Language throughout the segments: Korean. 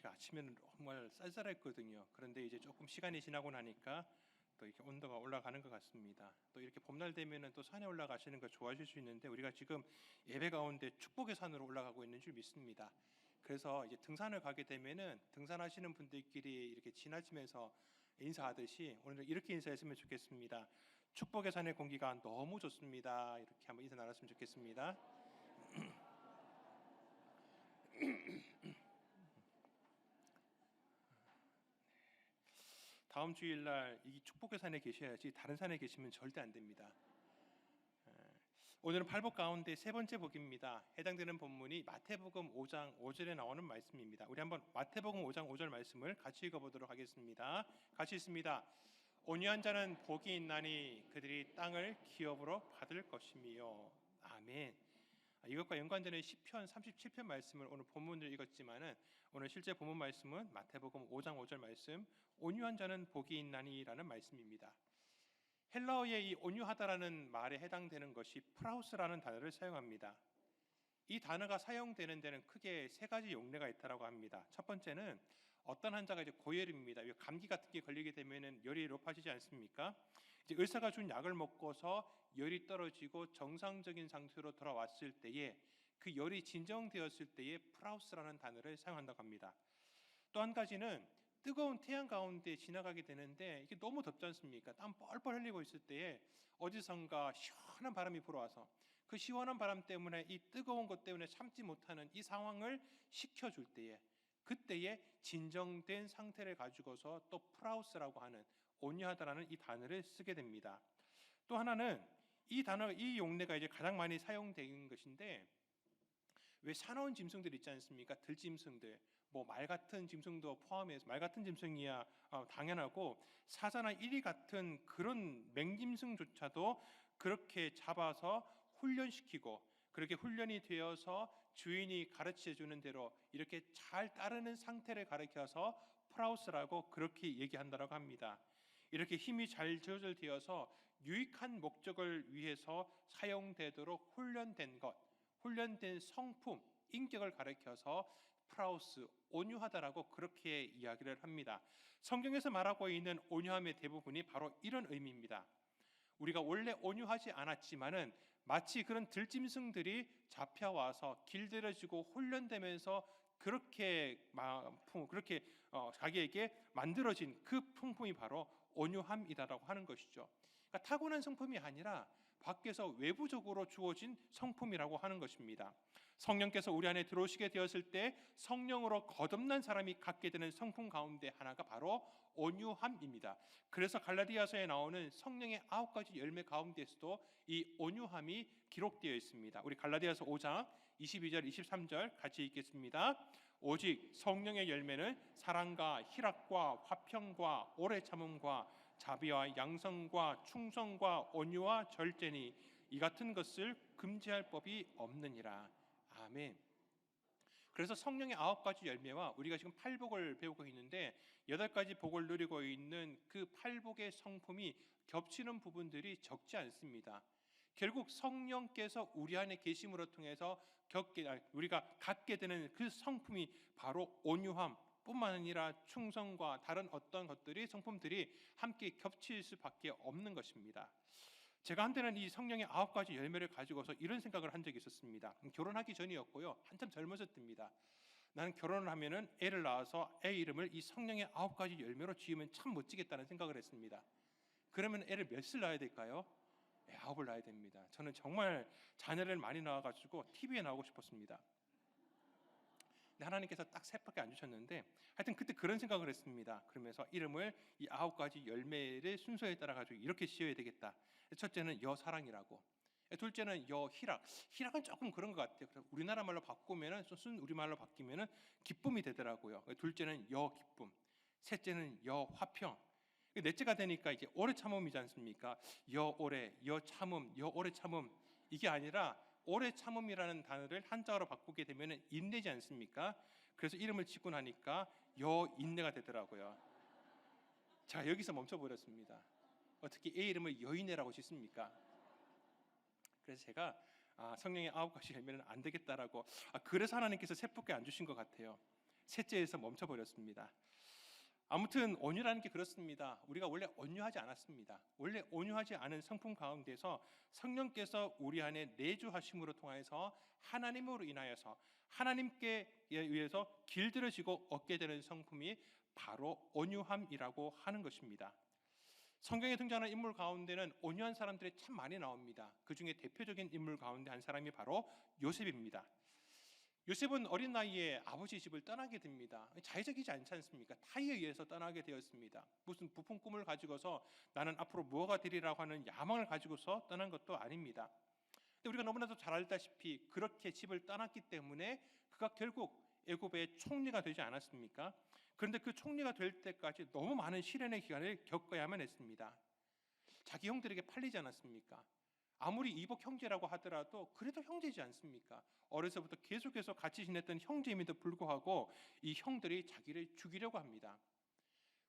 날씨가 아침에는 정말 쌀쌀했거든요. 그런데 이제 조금 시간이 지나고 나니까 또 이렇게 온도가 올라가는 것 같습니다. 또 이렇게 봄날 되면은 또 산에 올라가시는 거 좋아하실 수 있는데 우리가 지금 예배 가운데 축복의 산으로 올라가고 있는 줄 믿습니다. 그래서 이제 등산을 가게 되면은 등산하시는 분들끼리 이렇게 지나치면서 인사하듯이 오늘은 이렇게 인사했으면 좋겠습니다. 축복의 산의 공기가 너무 좋습니다. 이렇게 한번 인사 나눴으면 좋겠습니다. 다음 주일날 이 축복의 산에 계셔야지 다른 산에 계시면 절대 안 됩니다. 오늘은 팔복 가운데 세 번째 복입니다. 해당되는 본문이 마태복음 5장 5절에 나오는 말씀입니다. 우리 한번 마태복음 5장 5절 말씀을 같이 읽어보도록 하겠습니다. 같이 있습니다. 온유한 자는 복이 있나니 그들이 땅을 기업으로 받을 것이며. 아멘. 이것과 연관되는 시편 37편 말씀을 오늘 본문을 읽었지만은 오늘 실제 본문 말씀은 마태복음 5장 5절 말씀, 온유한 자는 복이 있나니라는 말씀입니다. 헬라어의 이 온유하다라는 말에 해당되는 것이 프라우스라는 단어를 사용합니다. 이 단어가 사용되는 데는 크게 세 가지 용례가 있다고 합니다. 첫 번째는 어떤 환자가 이제 고열입니다. 감기 같은 게 걸리게 되면은 열이 높아지지 않습니까? 이제 의사가 준 약을 먹고서 열이 떨어지고 정상적인 상태로 돌아왔을 때에 그 열이 진정되었을 때에 프라우스라는 단어를 사용한다고 합니다. 또 한 가지는 뜨거운 태양 가운데 지나가게 되는데 이게 너무 덥지 않습니까? 땀 뻘뻘 흘리고 있을 때에 어디선가 시원한 바람이 불어와서 그 시원한 바람 때문에 이 뜨거운 것 때문에 참지 못하는 이 상황을 식혀줄 때에 그때에 진정된 상태를 가지고서 또 프라우스라고 하는 온유하다라는 이 단어를 쓰게 됩니다. 또 하나는 이 단어, 이 용례가 이제 가장 많이 사용되는 것인데 왜 사나운 짐승들 있지 않습니까? 들짐승들, 뭐 말 같은 짐승도 포함해서 말 같은 짐승이야 당연하고 사자나 이리 같은 그런 맹짐승조차도 그렇게 잡아서 훈련시키고 그렇게 훈련이 되어서 주인이 가르쳐 주는 대로 이렇게 잘 따르는 상태를 가리켜서 프라우스라고 그렇게 얘기한다고 합니다. 이렇게 힘이 잘 조절되어서 유익한 목적을 위해서 사용되도록 훈련된 것, 훈련된 성품, 인격을 가리켜서 프라우스, 온유하다라고 그렇게 이야기를 합니다. 성경에서 말하고 있는 온유함의 대부분이 바로 이런 의미입니다. 우리가 원래 온유하지 않았지만은 마치 그런 들짐승들이 잡혀와서 길들여지고 훈련되면서 그렇게 자기에게 만들어진 그 풍품이 바로 온유함이다라고 하는 것이죠. 그러니까 타고난 성품이 아니라 밖에서 외부적으로 주어진 성품이라고 하는 것입니다. 성령께서 우리 안에 들어오시게 되었을 때 성령으로 거듭난 사람이 갖게 되는 성품 가운데 하나가 바로 온유함입니다. 그래서 갈라디아서에 나오는 성령의 9가지 열매 가운데서도 이 온유함이 기록되어 있습니다. 우리 갈라디아서 5장 22절 23절 같이 읽겠습니다. 오직 성령의 열매는 사랑과 희락과 화평과 오래 참음과 자비와 양성과 충성과 온유와 절제니 이 같은 것을 금지할 법이 없느니라. 아멘. 그래서 성령의 9가지 열매와 우리가 지금 팔복을 배우고 있는데 8가지 복을 누리고 있는 그 팔복의 성품이 겹치는 부분들이 적지 않습니다. 결국 성령께서 우리 안에 계심으로 통해서 우리가 갖게 되는 그 성품이 바로 온유함 뿐만 아니라 충성과 다른 어떤 것들이 성품들이 함께 겹칠 수밖에 없는 것입니다. 제가 한때는 이 성령의 9가지 열매를 가지고서 이런 생각을 한 적이 있었습니다. 결혼하기 전이었고요. 한참 젊었을 때입니다. 나는 결혼을 하면은 애를 낳아서 애 이름을 이 성령의 9가지 열매로 지으면 참 멋지겠다는 생각을 했습니다. 그러면 애를 몇을 낳아야 될까요? 9을 낳아야 됩니다. 저는 정말 자녀를 많이 낳아가지고 TV에 나오고 싶었습니다. 근데 하나님께서 딱 셋밖에 안 주셨는데 하여튼 그때 그런 생각을 했습니다. 그러면서 이름을 이 9가지 열매를 순서에 따라 가지고 이렇게 지어야 되겠다. 첫째는 여사랑이라고, 둘째는 여희락. 희락은 조금 그런 것 같아요. 우리나라 말로 바꾸면은 순 우리말로 바뀌면은 기쁨이 되더라고요. 둘째는 여기쁨, 셋째는 여화평, 넷째가 되니까 이게 오래 참음이지 않습니까? 여오래, 여참음, 여오래 참음. 이게 아니라 오래 참음이라는 단어를 한자어로 바꾸게 되면 인내지 않습니까? 그래서 이름을 짓고 나니까 여인내가 되더라고요. 자, 여기서 멈춰버렸습니다. 어떻게 애 이름을 여인내라고 짓습니까? 그래서 제가 성령의 9가지 열매는 안 되겠다라고, 그래서 하나님께서 셋밖에 안 주신 것 같아요. 셋째에서 멈춰버렸습니다. 아무튼 온유라는 게 그렇습니다. 우리가 원래 온유하지 않았습니다. 원래 온유하지 않은 성품 가운데서 성령께서 우리 안에 내주하심으로 통하여서 하나님으로 인하여서 하나님께 의해서 길들여지고 얻게 되는 성품이 바로 온유함이라고 하는 것입니다. 성경에 등장하는 인물 가운데는 온유한 사람들이 참 많이 나옵니다. 그 중에 대표적인 인물 가운데 한 사람이 바로 요셉입니다. 요셉은 어린 나이에 아버지 집을 떠나게 됩니다. 자의적이지 않지 않습니까? 타의에 의해서 떠나게 되었습니다. 무슨 부푼 꿈을 가지고서 나는 앞으로 무엇가 되리라고 하는 야망을 가지고서 떠난 것도 아닙니다. 근데 우리가 너무나도 잘 알다시피 그렇게 집을 떠났기 때문에 그가 결국 애굽의 총리가 되지 않았습니까? 그런데 그 총리가 될 때까지 너무 많은 시련의 기간을 겪어야만 했습니다. 자기 형들에게 팔리지 않았습니까? 아무리 이복 형제라고 하더라도 그래도 형제지 않습니까? 어려서부터 계속해서 같이 지냈던 형제임에도 불구하고 이 형들이 자기를 죽이려고 합니다.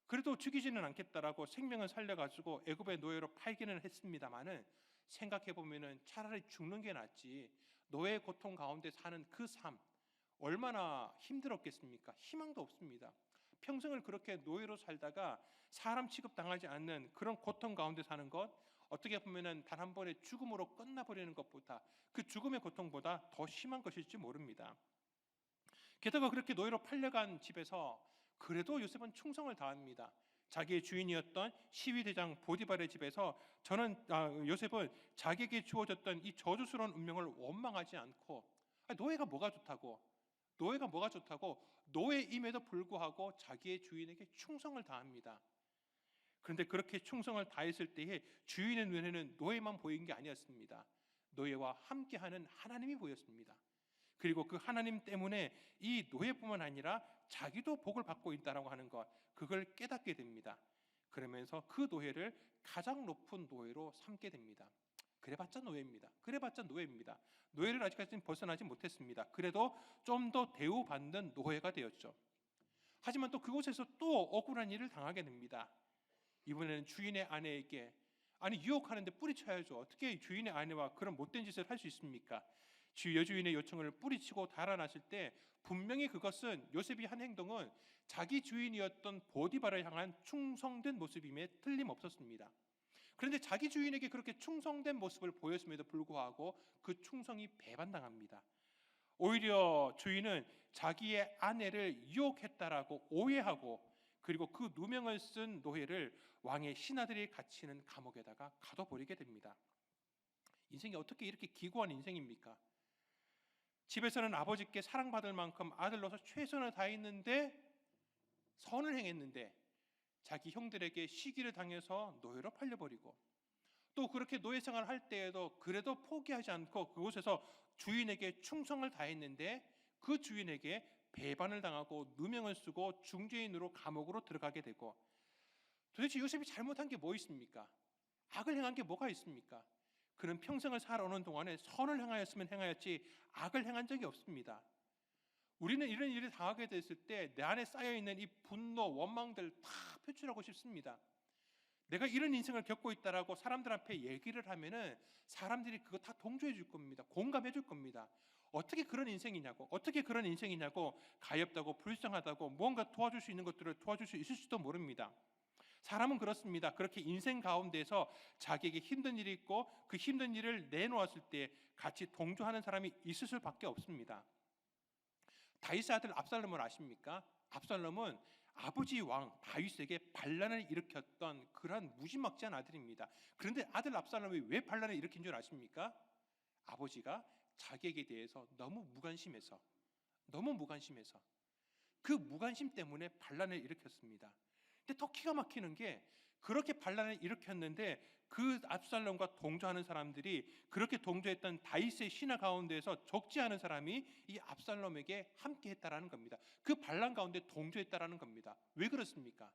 그래도 죽이지는 않겠다라고 생명을 살려가지고 애굽의 노예로 팔기는 했습니다마는 생각해보면 차라리 죽는 게 낫지 노예 고통 가운데 사는 그 삶 얼마나 힘들었겠습니까? 희망도 없습니다. 평생을 그렇게 노예로 살다가 사람 취급당하지 않는 그런 고통 가운데 사는 것 어떻게 보면 단 한 번의 죽음으로 끝나버리는 것보다 그 죽음의 고통보다 더 심한 것일지 모릅니다. 게다가 그렇게 노예로 팔려간 집에서 그래도 요셉은 충성을 다합니다. 자기의 주인이었던 시위대장 보디발의 집에서 요셉은 자기에게 주어졌던 이 저주스러운 운명을 원망하지 않고 노예가 뭐가 좋다고 노예임에도 불구하고 자기의 주인에게 충성을 다합니다. 그런데 그렇게 충성을 다했을 때에 주인의 눈에는 노예만 보인 게 아니었습니다. 노예와 함께하는 하나님이 보였습니다. 그리고 그 하나님 때문에 이 노예뿐만 아니라 자기도 복을 받고 있다라고 하는 것, 그걸 깨닫게 됩니다. 그러면서 그 노예를 가장 높은 노예로 삼게 됩니다. 그래봤자 노예입니다. 노예를 아직까지는 벗어나지 못했습니다. 그래도 좀 더 대우받는 노예가 되었죠. 하지만 또 그곳에서 또 억울한 일을 당하게 됩니다. 이번에는 주인의 아내에게 유혹하는데 뿌리쳐야죠. 어떻게 주인의 아내와 그런 못된 짓을 할 수 있습니까? 여주인의 요청을 뿌리치고 달아났을 때 분명히 그것은 요셉이 한 행동은 자기 주인이었던 보디발을 향한 충성된 모습임에 틀림없었습니다. 그런데 자기 주인에게 그렇게 충성된 모습을 보였음에도 불구하고 그 충성이 배반당합니다. 오히려 주인은 자기의 아내를 유혹했다라고 오해하고 그리고 그 누명을 쓴 노예를 왕의 신하들이 갇히는 감옥에다가 가둬버리게 됩니다. 인생이 어떻게 이렇게 기구한 인생입니까? 집에서는 아버지께 사랑받을 만큼 아들로서 최선을 다했는데 선을 행했는데 자기 형들에게 시기를 당해서 노예로 팔려버리고 또 그렇게 노예 생활을 할 때에도 그래도 포기하지 않고 그곳에서 주인에게 충성을 다했는데 그 주인에게 배반을 당하고 누명을 쓰고 중죄인으로 감옥으로 들어가게 되고 도대체 요셉이 잘못한 게 뭐 있습니까? 악을 행한 게 뭐가 있습니까? 그는 평생을 살아오는 동안에 선을 행하였으면 행하였지 악을 행한 적이 없습니다. 우리는 이런 일을 당하게 됐을 때 내 안에 쌓여있는 이 분노, 원망들 다 표출하고 싶습니다. 내가 이런 인생을 겪고 있다라고 사람들 앞에 얘기를 하면은 사람들이 그거 다 동조해 줄 겁니다. 공감해 줄 겁니다. 어떻게 그런 인생이냐고 가엾다고 불쌍하다고 무언가 도와줄 수 있는 것들을 도와줄 수 있을지도 모릅니다. 사람은 그렇습니다. 그렇게 인생 가운데서 자기에게 힘든 일이 있고 그 힘든 일을 내놓았을 때 같이 동조하는 사람이 있을 수밖에 없습니다. 다윗의 아들 압살롬을 아십니까? 압살롬은 아버지 왕 다윗에게 반란을 일으켰던 그런 무지막지한 아들입니다. 그런데 아들 압살롬이 왜 반란을 일으킨 줄 아십니까? 아버지가 자기에게 대해서 너무 무관심해서 그 무관심 때문에 반란을 일으켰습니다. 근데 더 기가 막히는 게 그렇게 반란을 일으켰는데 그 압살롬과 동조하는 사람들이 그렇게 동조했던 다윗의 신하 가운데에서 적지 않은 사람이 이 압살롬에게 함께했다라는 겁니다. 그 반란 가운데 동조했다라는 겁니다. 왜 그렇습니까?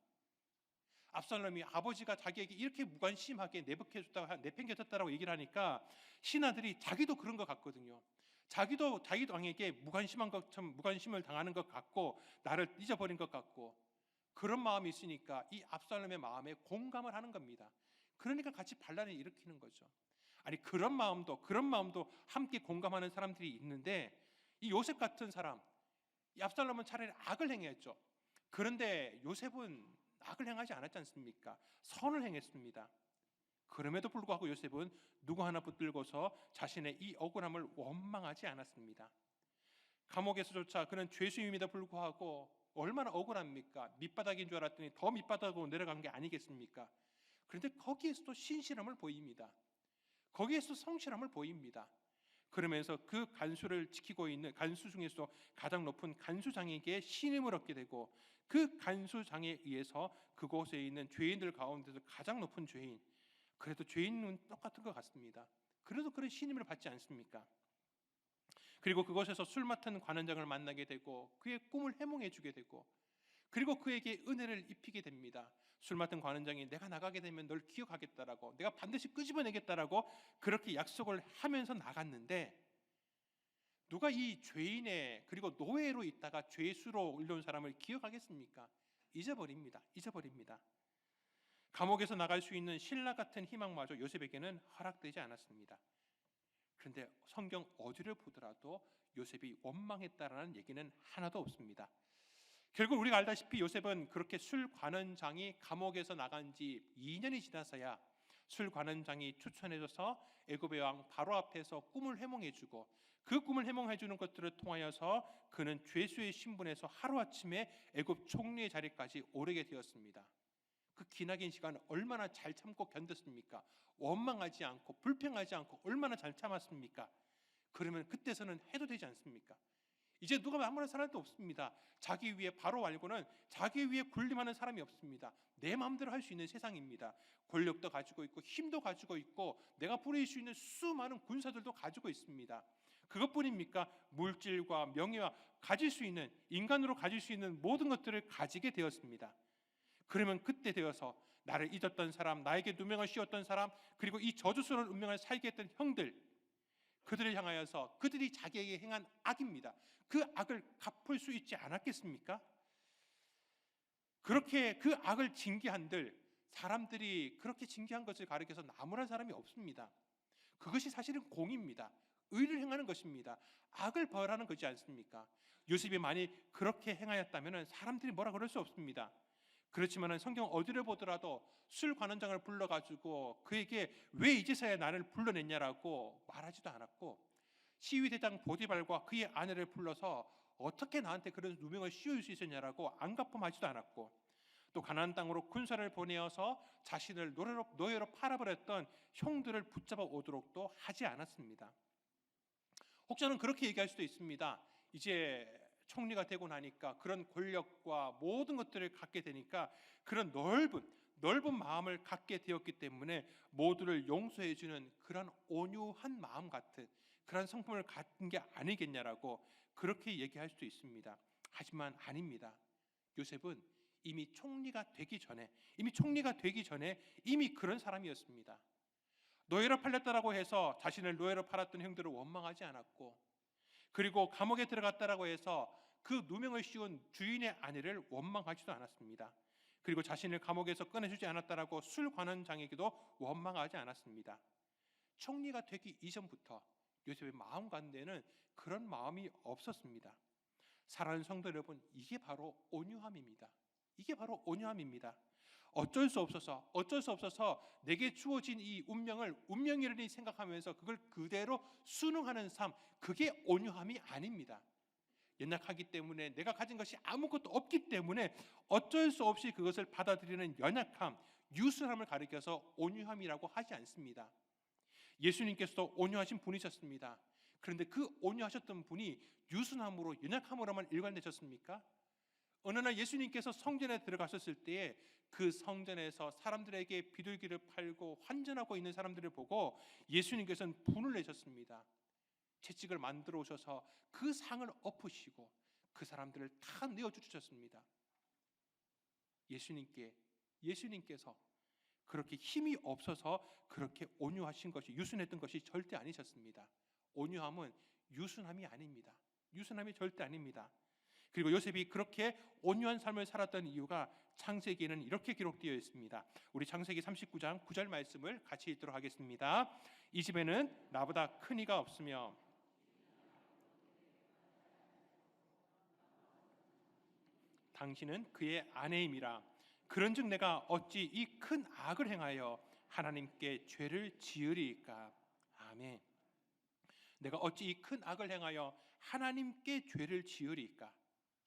압살롬이 아버지가 자기에게 이렇게 무관심하게 내팽개쳤다라고 얘기를 하니까 신하들이 자기도 그런 것 같거든요. 자기도 왕에게 무관심을 당하는 것 같고 나를 잊어버린 것 같고 그런 마음이 있으니까 이 압살롬의 마음에 공감을 하는 겁니다. 그러니까 같이 반란을 일으키는 거죠. 아니 그런 마음도 함께 공감하는 사람들이 있는데 이 요셉 같은 사람 이 압살롬은 차라리 악을 행했죠. 그런데 요셉은 악을 행하지 않았지 않습니까? 선을 행했습니다. 그럼에도 불구하고 요셉은 누구 하나 붙들고서 자신의 이 억울함을 원망하지 않았습니다. 감옥에서조차 그는 죄수임에도 불구하고 얼마나 억울합니까? 밑바닥인 줄 알았더니 더 밑바닥으로 내려간 게 아니겠습니까? 그런데 거기에서도 신실함을 보입니다. 거기에서 성실함을 보입니다. 그러면서 그 간수를 지키고 있는 간수 중에서 가장 높은 간수장에게 신임을 얻게 되고, 그 간수장에 의해서 그곳에 있는 죄인들 가운데서 가장 높은 죄인, 그래도 죄인은 똑같은 것 같습니다. 그래도 그런 신임을 받지 않습니까? 그리고 그곳에서 술 맡은 관원장을 만나게 되고 그의 꿈을 해몽해 주게 되고, 그리고 그에게 은혜를 입히게 됩니다. 술 맡은 관원장이 내가 나가게 되면 널 기억하겠다라고, 내가 반드시 끄집어내겠다라고 그렇게 약속을 하면서 나갔는데, 누가 이 죄인의 그리고 노예로 있다가 죄수로 올려온 사람을 기억하겠습니까? 잊어버립니다. 감옥에서 나갈 수 있는 신라 같은 희망마저 요셉에게는 허락되지 않았습니다. 그런데 성경 어디를 보더라도 요셉이 원망했다라는 얘기는 하나도 없습니다. 결국 우리가 알다시피 요셉은 그렇게 술관원장이 감옥에서 나간 지 2년이 지나서야 술관원장이 추천해줘서 애굽의 왕 바로 앞에서 꿈을 해몽해주고, 그 꿈을 해몽해주는 것들을 통하여서 그는 죄수의 신분에서 하루아침에 애굽 총리의 자리까지 오르게 되었습니다. 그 기나긴 시간 얼마나 잘 참고 견뎠습니까? 원망하지 않고 불평하지 않고 얼마나 잘 참았습니까? 그러면 그때서는 해도 되지 않습니까? 이제 누가 아무런 사람도 없습니다. 자기 위에 바로 말고는 자기 위에 군림하는 사람이 없습니다. 내 마음대로 할 수 있는 세상입니다. 권력도 가지고 있고 힘도 가지고 있고 내가 부릴 수 있는 수많은 군사들도 가지고 있습니다. 그것뿐입니까? 물질과 명예와 가질 수 있는, 인간으로 가질 수 있는 모든 것들을 가지게 되었습니다. 그러면 그때 되어서 나를 잊었던 사람, 나에게 누명을 씌웠던 사람, 그리고 이 저주스러운 운명을 살게 했던 형들, 그들을 향하여서 그들이 자기에게 행한 악입니다. 그 악을 갚을 수 있지 않았겠습니까? 그렇게 그 악을 징계한들, 사람들이 그렇게 징계한 것을 가리켜서 나무란 사람이 없습니다. 그것이 사실은 공입니다. 의를 행하는 것입니다. 악을 벌하는 것이지 않습니까? 요셉이 만일 그렇게 행하였다면 사람들이 뭐라 그럴 수 없습니다. 그렇지만 성경 어디를 보더라도 술관원장을 불러가지고 그에게 왜 이제서야 나를 불러냈냐라고 말하지도 않았고, 시위대장 보디발과 그의 아내를 불러서 어떻게 나한테 그런 누명을 씌울 수 있었냐라고 안갚음하지도 않았고, 또 가나안 땅으로 군사를 보내어서 자신을 노예로 팔아버렸던 형들을 붙잡아 오도록도 하지 않았습니다. 혹자는 그렇게 얘기할 수도 있습니다. 이제 총리가 되고 나니까 그런 권력과 모든 것들을 갖게 되니까 그런 넓은 마음을 갖게 되었기 때문에 모두를 용서해주는 그런 온유한 마음 같은 그런 성품을 갖은 게 아니겠냐라고 그렇게 얘기할 수도 있습니다. 하지만 아닙니다. 요셉은 이미 총리가 되기 전에 이미 그런 사람이었습니다. 노예로 팔렸다라고 해서 자신을 노예로 팔았던 형들을 원망하지 않았고, 그리고 감옥에 들어갔다라고 해서 그 누명을 씌운 주인의 아내를 원망하지도 않았습니다. 그리고 자신을 감옥에서 꺼내주지 않았다라고 술관원장에게도 원망하지 않았습니다. 총리가 되기 이전부터 요셉의 마음 가운데는 그런 마음이 없었습니다. 사랑하는 성도 여러분, 이게 바로 온유함입니다. 어쩔 수 없어서 내게 주어진 이 운명을 운명이라니 생각하면서 그걸 그대로 순응하는 삶, 그게 온유함이 아닙니다. 연약하기 때문에, 내가 가진 것이 아무것도 없기 때문에 어쩔 수 없이 그것을 받아들이는 연약함, 유순함을 가리켜서 온유함이라고 하지 않습니다. 예수님께서도 온유하신 분이셨습니다. 그런데 그 온유하셨던 분이 유순함으로, 연약함으로만 일관되셨습니까? 어느 날 예수님께서 성전에 들어가셨을 때에 그 성전에서 사람들에게 비둘기를 팔고 환전하고 있는 사람들을 보고 예수님께서는 분을 내셨습니다. 채찍을 만들어 오셔서 그 상을 엎으시고 그 사람들을 다 내어주셨습니다. 예수님께서 그렇게 힘이 없어서 그렇게 온유하신 것이, 유순했던 것이 절대 아니셨습니다. 온유함은 유순함이 아닙니다. 유순함이 절대 아닙니다. 그리고 요셉이 그렇게 온유한 삶을 살았던 이유가 창세기에는 이렇게 기록되어 있습니다. 우리 창세기 39장 9절 말씀을 같이 읽도록 하겠습니다. 이 집에는 나보다 큰 이가 없으며 당신은 그의 아내임이라. 그런즉 내가 어찌 이 큰 악을 행하여 하나님께 죄를 지으리이까. 아멘. 내가 어찌 이 큰 악을 행하여 하나님께 죄를 지으리까.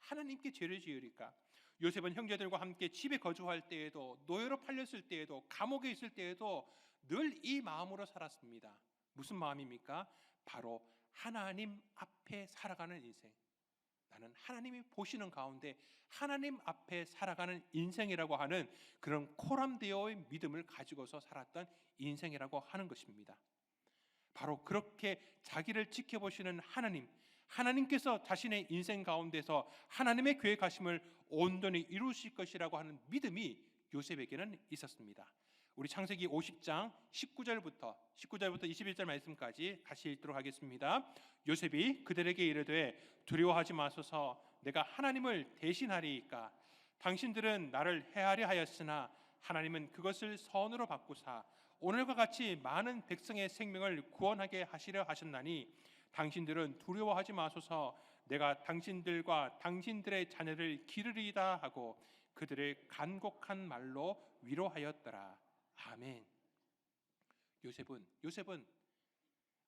하나님께 죄를 지으리까. 요셉은 형제들과 함께 집에 거주할 때에도, 노예로 팔렸을 때에도, 감옥에 있을 때에도 늘 이 마음으로 살았습니다. 무슨 마음입니까? 바로 하나님 앞에 살아가는 인생. 나는 하나님이 보시는 가운데 하나님 앞에 살아가는 인생이라고 하는 그런 코람데오의 믿음을 가지고서 살았던 인생이라고 하는 것입니다. 바로 그렇게 자기를 지켜보시는 하나님께서 자신의 인생 가운데서 하나님의 계획하심을 온전히 이루실 것이라고 하는 믿음이 요셉에게는 있었습니다. 우리 창세기 50장 19절부터 21절 말씀까지 같이 읽도록 하겠습니다. 요셉이 그들에게 이르되 두려워하지 마소서, 내가 하나님을 대신하리이까. 당신들은 나를 해하려 하였으나 하나님은 그것을 선으로 바꾸사 오늘과 같이 많은 백성의 생명을 구원하게 하시려 하셨나니 당신들은 두려워하지 마소서, 내가 당신들과 당신들의 자녀를 기르리이다 하고 그들을 간곡한 말로 위로하였더라. 아멘. 요셉은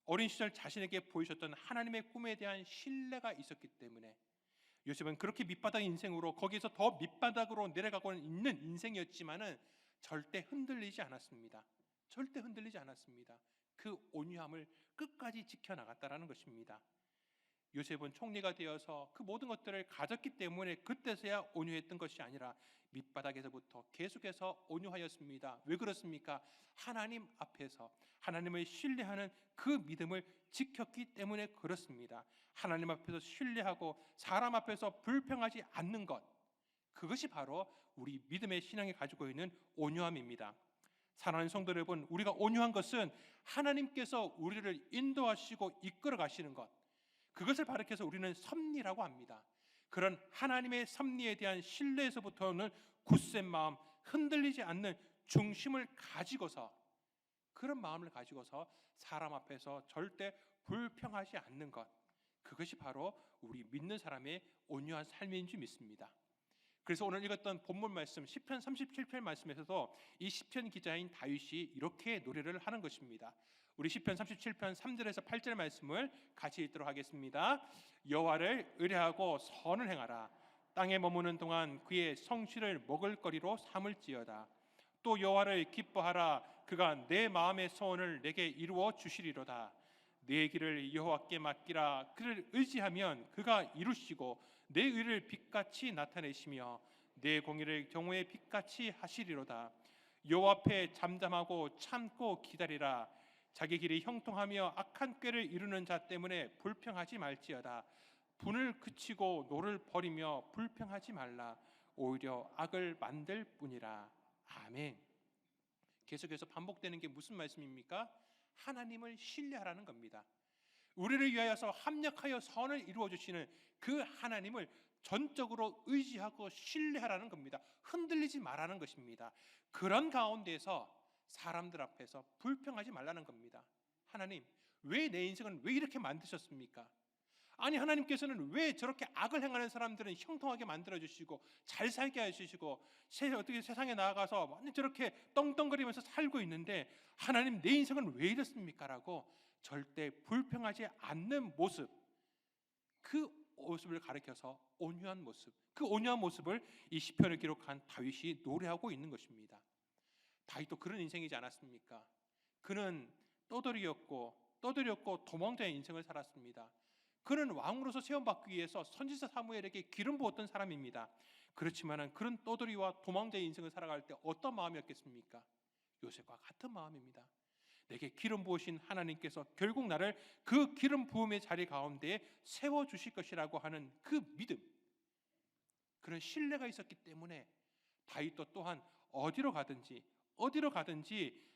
어린 시절 자신에게 보이셨던 하나님의 꿈에 대한 신뢰가 있었기 때문에 요셉은 그렇게 밑바닥 인생으로 거기에서 더 밑바닥으로 내려가고 있는 인생이었지만은 절대 흔들리지 않았습니다. 절대 흔들리지 않았습니다. 그 온유함을 끝까지 지켜나갔다라는 것입니다. 요셉은 총리가 되어서 그 모든 것들을 가졌기 때문에 그때서야 온유했던 것이 아니라 밑바닥에서부터 계속해서 온유하였습니다. 왜 그렇습니까? 하나님 앞에서 하나님을 신뢰하는 그 믿음을 지켰기 때문에 그렇습니다. 하나님 앞에서 신뢰하고 사람 앞에서 불평하지 않는 것, 그것이 바로 우리 믿음의 신앙이 가지고 있는 온유함입니다. 사랑하는 성도 여러분, 우리가 온유한 것은 하나님께서 우리를 인도하시고 이끌어 가시는 것, 그것을 바르켜서 우리는 섭리라고 합니다. 그런 하나님의 섭리에 대한 신뢰에서부터는 굳센 마음, 흔들리지 않는 중심을 가지고서, 그런 마음을 가지고서 사람 앞에서 절대 불평하지 않는 것, 그것이 바로 우리 믿는 사람의 온유한 삶인 줄 믿습니다. 그래서 오늘 읽었던 본문 말씀 시편 37편 말씀에서도 이 시편 기자인 다윗이 이렇게 노래를 하는 것입니다. 우리 시편 37편 3절에서 8절 말씀을 같이 읽도록 하겠습니다. 여호와를 의뢰하고 선을 행하라. 땅에 머무는 동안 그의 성실을 먹을거리로 삼을지어다. 또 여호와를 기뻐하라. 그가 내 마음의 소원을 내게 이루어 주시리로다. 내 길을 여호와께 맡기라. 그를 의지하면 그가 이루시고 내 의를 빛같이 나타내시며 내 공의를 경호의 빛같이 하시리로다. 여호와 앞에 잠잠하고 참고 기다리라. 자기 길이 형통하며 악한 꾀를 이루는 자 때문에 불평하지 말지어다. 분을 그치고 노를 버리며 불평하지 말라. 오히려 악을 만들 뿐이라. 아멘. 계속해서 반복되는 게 무슨 말씀입니까? 하나님을 신뢰하라는 겁니다. 우리를 위하여서 합력하여 선을 이루어 주시는 그 하나님을 전적으로 의지하고 신뢰하라는 겁니다. 흔들리지 말라는 것입니다. 그런 가운데서 사람들 앞에서 불평하지 말라는 겁니다. 하나님, 왜 내 인생은 왜 이렇게 만드셨습니까? 아니, 하나님께서는 왜 저렇게 악을 행하는 사람들은 형통하게 만들어 주시고 잘 살게 해주시고 어떻게 세상에 나아가서 완전 저렇게 떵떵거리면서 살고 있는데 하나님, 내 인생은 왜 이렇습니까? 라고 절대 불평하지 않는 모습, 그 모습을 가리켜서 온유한 모습, 그 온유한 모습을 이 시편을 기록한 다윗이 노래하고 있는 것입니다. 다윗도 그런 인생이지 않았습니까? 그는 떠돌이였고 도망자의 인생을 살았습니다. 그는 왕으로서 세움받기 위해서 선지자 사무엘에게 기름 부었던 사람입니다. 그렇지만 그런 떠돌이와 도망자의 인생을 살아갈 때 어떤 마음이었겠습니까? 요셉과 같은 마음입니다. 내게 기름 부으신 하나님께서 결국 나를 그 기름 부음의 자리 가운데에 세워주실 것이라고 하는 그 믿음, 그런 신뢰가 있었기 때문에 다윗도 또한 어디로 가든지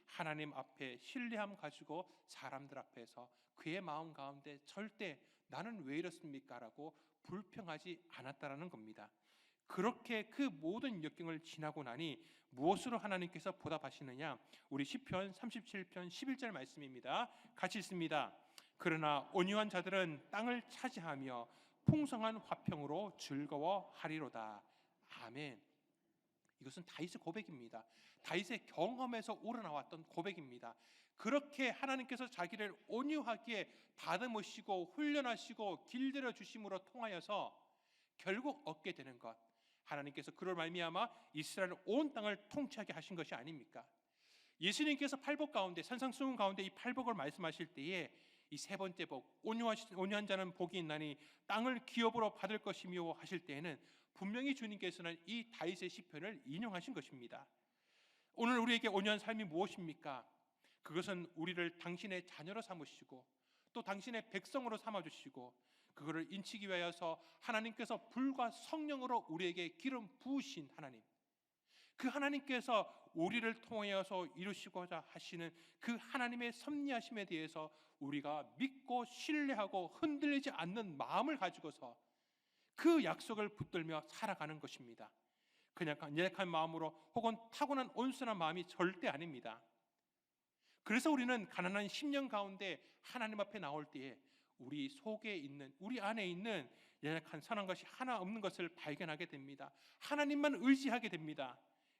하나님 앞에 신뢰함 가지고 사람들 앞에서 그의 마음 가운데 절대 나는 왜 이렇습니까? 라고 불평하지 않았다라는 겁니다. 그렇게 그 모든 역경을 지나고 나니 무엇으로 하나님께서 보답하시느냐? 우리 시편 37편 11절 말씀입니다. 같이 읽습니다. 그러나 온유한 자들은 땅을 차지하며 풍성한 화평으로 즐거워하리로다. 아멘. 이것은 다윗의 고백입니다. 다윗의 경험에서 우러나왔던 고백입니다. 그렇게 하나님께서 자기를 온유하게 다듬으시고 훈련하시고 길들여 주심으로 통하여서 결국 얻게 되는 것, 하나님께서 그를 말미암아 이스라엘 온 땅을 통치하게 하신 것이 아닙니까? 예수님께서 팔복 가운데, 산상수훈 가운데 이 팔복을 말씀하실 때에 이 세 번째 복, 온유한 자는 복이 있나니 땅을 기업으로 받을 것이며 하실 때에는 분명히 주님께서는 이 다윗의 시편을 인용하신 것입니다. 오늘 우리에게 온유한 삶이 무엇입니까? 그것은 우리를 당신의 자녀로 삼으시고 또 당신의 백성으로 삼아주시고 그거를 인치기 위하여서 하나님께서 불과 성령으로 우리에게 기름 부으신 하나님, 그 하나님께서 우리를 통하여서 이루시고자 하시는 그 하나님의 섭리하심에 대해서 우리가 믿고 신뢰하고 흔들리지 않는 마음을 가지고서 그 약속을 붙들며 살아가는 것입니다. 그냥 연약한 마음으로 혹은 타고난 온순한 마음이 절대 아닙니다. 그래서 우리는 가난한 심령 가운데 하나님 앞에 나올 때에 우리 속에 있는, 우리 안에 있는 연약한 선한 것이 하나 없는 것을 발견하게 됩니다. 하나님만 의지하게 됩니다.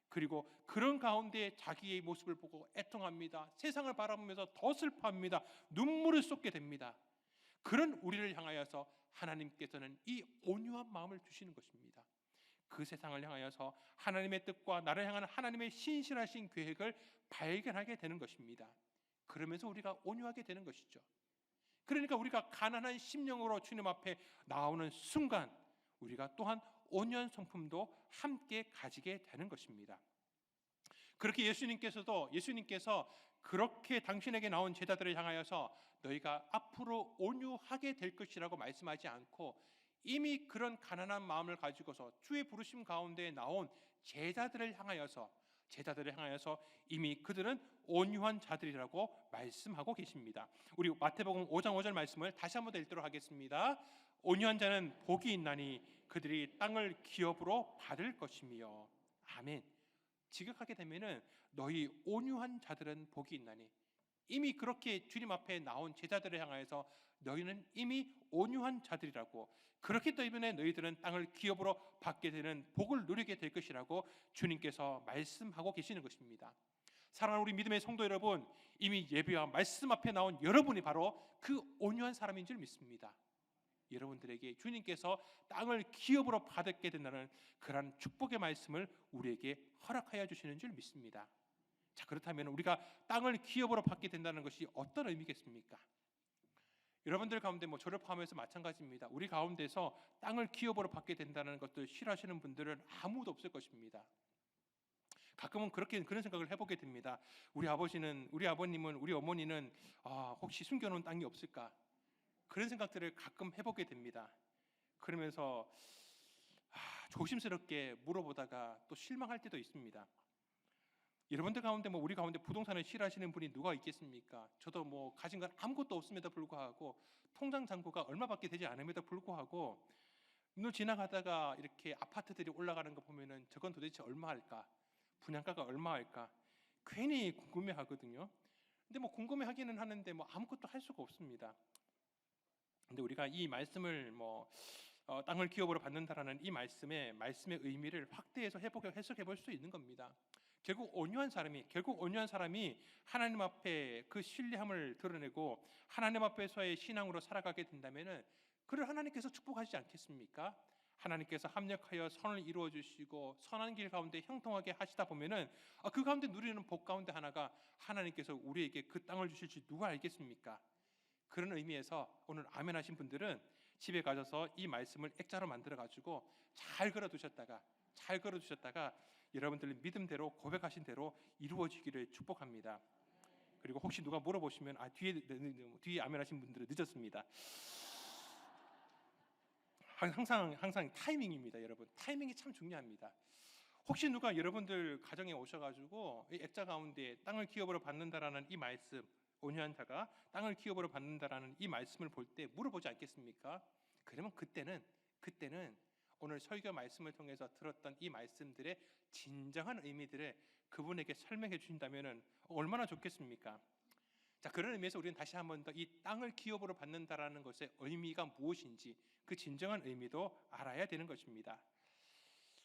그리고 그런 가운데 자기의 모습을 보고 애통합니다. 세상을 바라보면서 더 슬퍼합니다. 눈물을 쏟게 됩니다. 그런 우리를 향하여서 하나님께서는 이 온유한 마음을 주시는 것입니다. 그 세상을 향하여서 하나님의 뜻과 나를 향하는 하나님의 신실하신 계획을 발견하게 되는 것입니다. 그러면서 우리가 온유하게 되는 것이죠. 그러니까 우리가 가난한 심령으로 주님 앞에 나오는 순간 우리가 또한 온유한 성품도 함께 가지게 되는 것입니다. 그렇게 예수님께서 그렇게 당신에게 나온 제자들을 향하여서 너희가 앞으로 온유하게 될 것이라고 말씀하지 않고 이미 그런 가난한 마음을 가지고서 주의 부르심 가운데 나온 제자들을 향하여서 이미 그들은 온유한 자들이라고 말씀하고 계십니다. 우리 마태복음 5장 5절 말씀을 다시 한번 더 읽도록 하겠습니다. 온유한 자는 복이 있나니 그들이 땅을 기업으로 받을 것이며. 아멘. 지극하게 되면은 너희 온유한 자들은 복이 있나니, 이미 그렇게 주님 앞에 나온 제자들을 향하여서 너희는 이미 온유한 자들이라고, 그렇기 때문에 너희들은 땅을 기업으로 받게 되는 복을 누리게 될 것이라고 주님께서 말씀하고 계시는 것입니다. 사랑하는 우리 믿음의 성도 여러분, 이미 예배와 말씀 앞에 나온 여러분이 바로 그 온유한 사람인 줄 믿습니다. 여러분들에게 주님께서 땅을 기업으로 받게 된다는 그러한 축복의 말씀을 우리에게 허락하여 주시는 줄 믿습니다. 자, 그렇다면 우리가 땅을 기업으로 받게 된다는 것이 어떤 의미겠습니까? 여러분들 가운데 저를 포함해서 마찬가지입니다. 우리 가운데서 땅을 기업으로 받게 된다는 것들 싫어하시는 분들은 아무도 없을 것입니다. 가끔은 그런 생각을 해보게 됩니다. 우리 아버지는, 우리 아버님은, 우리 어머니는 혹시 숨겨놓은 땅이 없을까? 그런 생각들을 가끔 해보게 됩니다. 그러면서 조심스럽게 물어보다가 또 실망할 때도 있습니다. 여러분들 가운데 우리 가운데 부동산을 싫어하시는 분이 누가 있겠습니까? 저도 가진 건 아무것도 없음에도 불구하고 통장 잔고가 얼마밖에 되지 않음에도 불구하고 눈을 지나가다가 이렇게 아파트들이 올라가는 거 보면은 저건 도대체 얼마 할까? 분양가가 얼마 할까? 괜히 궁금해하거든요. 근데 궁금해하기는 하는데 아무것도 할 수가 없습니다. 근데 우리가 이 말씀을 땅을 기업으로 받는다라는 이 말씀의 의미를 확대해서 해석해 볼 수 있는 겁니다. 결국 온유한 사람이 하나님 앞에 그 신뢰함을 드러내고 하나님 앞에서의 신앙으로 살아가게 된다면은 그를 하나님께서 축복하시지 않겠습니까? 하나님께서 합력하여 선을 이루어 주시고 선한 길 가운데 형통하게 하시다 보면은 그 가운데 누리는 복 가운데 하나가 하나님께서 우리에게 그 땅을 주실지 누가 알겠습니까? 그런 의미에서 오늘 아멘 하신 분들은 집에 가셔서 이 말씀을 액자로 만들어 가지고 잘 걸어 두셨다가 여러분들 믿음대로 고백하신 대로 이루어지기를 축복합니다. 그리고 혹시 누가 물어보시면 뒤에 아멘 하신 분들은 늦었습니다. 항상 타이밍입니다, 여러분. 타이밍이 참 중요합니다. 혹시 누가 여러분들 가정에 오셔가지고 이 액자 가운데 땅을 기업으로 받는다라는 이 말씀, 온유한 자가 땅을 기업으로 받는다라는 이 말씀을 볼 때 물어보지 않겠습니까? 그러면 그때는 오늘 설교 말씀을 통해서 들었던 이 말씀들의 진정한 의미들을 그분에게 설명해 주신다면 얼마나 좋겠습니까? 자, 그런 의미에서 우리는 다시 한번 더 이 땅을 기업으로 받는다라는 것의 의미가 무엇인지 그 진정한 의미도 알아야 되는 것입니다.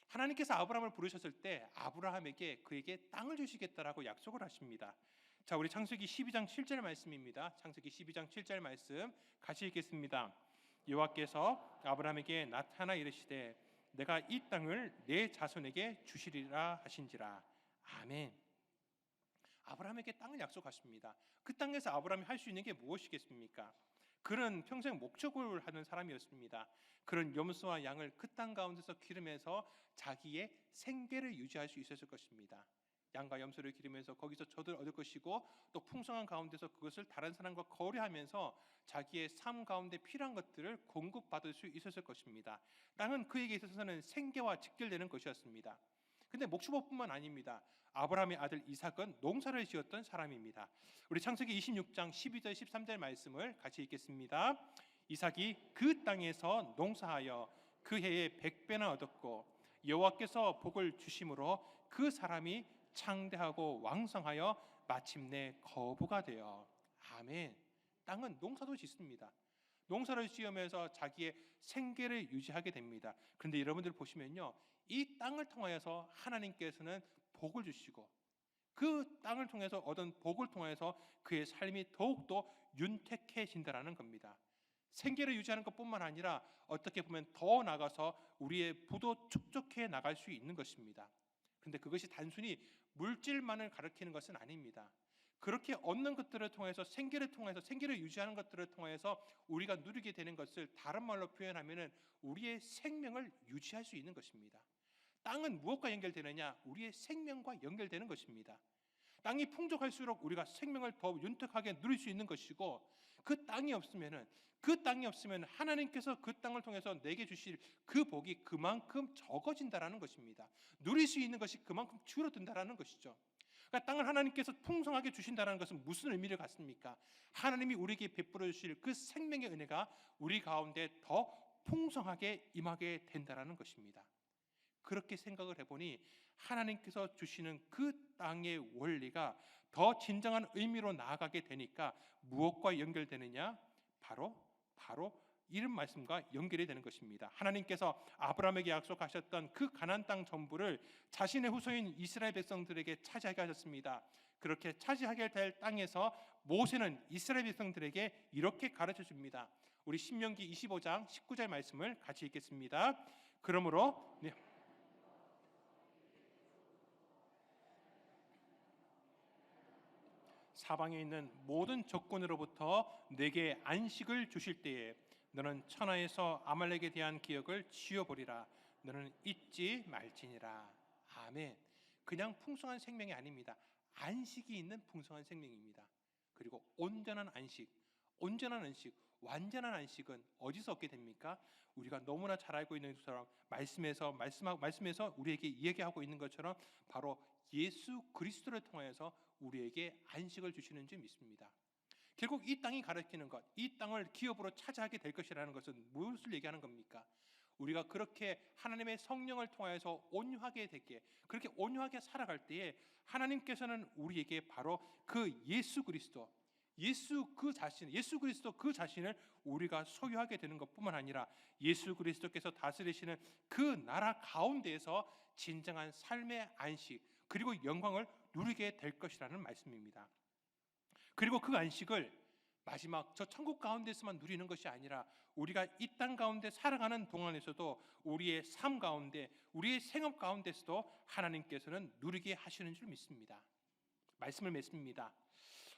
하나님께서 아브라함을 부르셨을 때 아브라함에게 그에게 땅을 주시겠다라고 약속을 하십니다. 자, 우리 창세기 12장 7절 말씀입니다. 창세기 12장 7절 말씀 같이 읽겠습니다. 여호와께서 아브라함에게 나타나 이르시되 내가 이 땅을 내 자손에게 주시리라 하신지라. 아멘. 아브라함에게 땅을 약속하십니다. 그 땅에서 아브라함이 할 수 있는 게 무엇이겠습니까? 그는 평생 목축을 하는 사람이었습니다. 그는 염소와 양을 그 땅 가운데서 기르면서 자기의 생계를 유지할 수 있었을 것입니다. 양과 염소를 기르면서 거기서 젖을 얻을 것이고 또 풍성한 가운데서 그것을 다른 사람과 거래하면서 자기의 삶 가운데 필요한 것들을 공급받을 수 있었을 것입니다. 땅은 그에게 있어서는 생계와 직결되는 것이었습니다. 근데 목축업뿐만 아닙니다. 아브라함의 아들 이삭은 농사를 지었던 사람입니다. 우리 창세기 26장 12절 13절 말씀을 같이 읽겠습니다. 이삭이 그 땅에서 농사하여 그 해에 100배나 얻었고 여호와께서 복을 주심으로 그 사람이 창대하고 왕성하여 마침내 거부가 되어. 아멘. 땅은 농사도 짓습니다. 농사를 지으면서 자기의 생계를 유지하게 됩니다. 그런데 여러분들 보시면요, 이 땅을 통하여서 하나님께서는 복을 주시고 그 땅을 통해서 얻은 복을 통해서 그의 삶이 더욱더 윤택해진다라는 겁니다. 생계를 유지하는 것뿐만 아니라 어떻게 보면 더 나아가서 우리의 부도 축적해 나갈 수 있는 것입니다. 그런데 그것이 단순히 물질만을 가리키는 것은 아닙니다. 그렇게 얻는 것들을 통해서 생계를 유지하는 것들을 통해서 우리가 누리게 되는 것을 다른 말로 표현하면은 우리의 생명을 유지할 수 있는 것입니다. 땅은 무엇과 연결되느냐? 우리의 생명과 연결되는 것입니다. 땅이 풍족할수록 우리가 생명을 더 윤택하게 누릴 수 있는 것이고 그 땅이 없으면 하나님께서 그 땅을 통해서 내게 주실 그 복이 그만큼 적어진다라는 것입니다. 누릴 수 있는 것이 그만큼 줄어든다라는 것이죠. 그러니까 땅을 하나님께서 풍성하게 주신다는 것은 무슨 의미를 갖습니까? 하나님이 우리에게 베풀어 주실 그 생명의 은혜가 우리 가운데 더 풍성하게 임하게 된다라는 것입니다. 그렇게 생각을 해보니 하나님께서 주시는 그 땅의 원리가 더 진정한 의미로 나아가게 되니까 무엇과 연결되느냐? 바로 이런 말씀과 연결이 되는 것입니다. 하나님께서 아브라함에게 약속하셨던 그 가나안 땅 전부를 자신의 후손인 이스라엘 백성들에게 차지하게 하셨습니다. 그렇게 차지하게 될 땅에서 모세는 이스라엘 백성들에게 이렇게 가르쳐 줍니다. 우리 신명기 25장 19절 말씀을 같이 읽겠습니다. 그러므로 사방에 있는 모든 적군으로부터 내게 안식을 주실 때에 너는 천하에서 아말렉에 대한 기억을 지워버리라. 너는 잊지 말지니라. 아멘. 그냥 풍성한 생명이 아닙니다. 안식이 있는 풍성한 생명입니다. 그리고 온전한 안식, 완전한 안식은 어디서 얻게 됩니까? 우리가 너무나 잘 알고 있는 것처럼 말씀에서 우리에게 이야기하고 있는 것처럼 바로 예수 그리스도를 통해서 우리에게 안식을 주시는 줄 믿습니다. 결국 이 땅이 가리키는 것, 이 땅을 기업으로 차지하게 될 것이라는 것은 무엇을 얘기하는 겁니까? 우리가 그렇게 하나님의 성령을 통해서 온유하게 되게, 그렇게 온유하게 살아갈 때에 하나님께서는 우리에게 바로 그 예수 그리스도 그 자신을 우리가 소유하게 되는 것뿐만 아니라 예수 그리스도께서 다스리시는 그 나라 가운데에서 진정한 삶의 안식 그리고 영광을 누리게 될 것이라는 말씀입니다. 그리고 그 안식을 마지막 저 천국 가운데서만 누리는 것이 아니라 우리가 이 땅 가운데 살아가는 동안에서도 우리의 삶 가운데, 우리의 생업 가운데서도 하나님께서는 누리게 하시는 줄 믿습니다. 말씀을 맺습니다.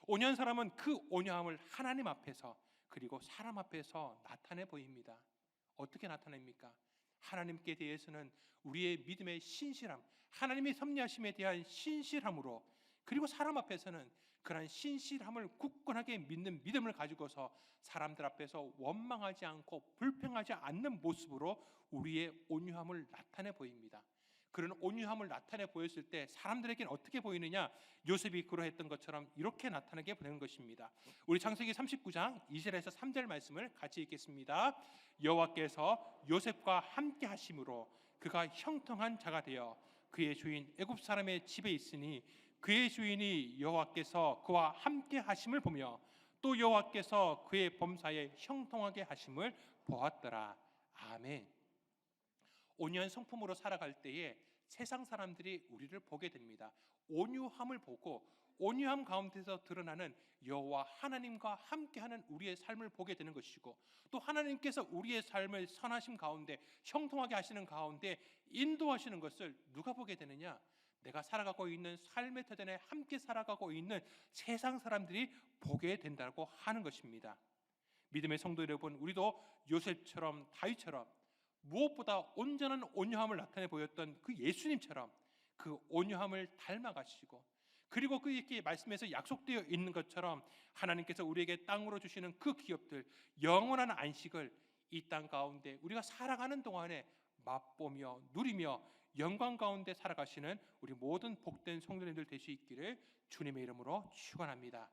온유한 사람은 그 온유함을 하나님 앞에서 그리고 사람 앞에서 나타내 보입니다. 어떻게 나타냅니까? 하나님께 대해서는 우리의 믿음의 신실함, 하나님의 섭리하심에 대한 신실함으로, 그리고 사람 앞에서는 그러한 신실함을 굳건하게 믿는 믿음을 가지고서 사람들 앞에서 원망하지 않고 불평하지 않는 모습으로 우리의 온유함을 나타내 보입니다. 그런 온유함을 나타내 보였을 때 사람들에게는 어떻게 보이느냐? 요셉이 그러했던 것처럼 이렇게 나타나게 되는 것입니다. 우리 창세기 39장 2절에서 3절 말씀을 같이 읽겠습니다. 여호와께서 요셉과 함께 하심으로 그가 형통한 자가 되어 그의 주인 애굽 사람의 집에 있으니 그의 주인이 여호와께서 그와 함께 하심을 보며 또 여호와께서 그의 범사에 형통하게 하심을 보았더라. 아멘. 온유한 성품으로 살아갈 때에 세상 사람들이 우리를 보게 됩니다. 온유함을 보고 온유함 가운데서 드러나는 여호와 하나님과 함께하는 우리의 삶을 보게 되는 것이고, 또 하나님께서 우리의 삶을 선하심 가운데 형통하게 하시는 가운데 인도하시는 것을 누가 보게 되느냐? 내가 살아가고 있는 삶의 터전에 함께 살아가고 있는 세상 사람들이 보게 된다고 하는 것입니다. 믿음의 성도 여러분, 우리도 요셉처럼 다윗처럼 무엇보다 온전한 온유함을 나타내 보였던 그 예수님처럼 그 온유함을 닮아가시고, 그리고 그에게 말씀에서 약속되어 있는 것처럼 하나님께서 우리에게 땅으로 주시는 그 기업들, 영원한 안식을 이 땅 가운데 우리가 살아가는 동안에 맛보며 누리며 영광 가운데 살아가시는 우리 모든 복된 성도님들 될 수 있기를 주님의 이름으로 축원합니다.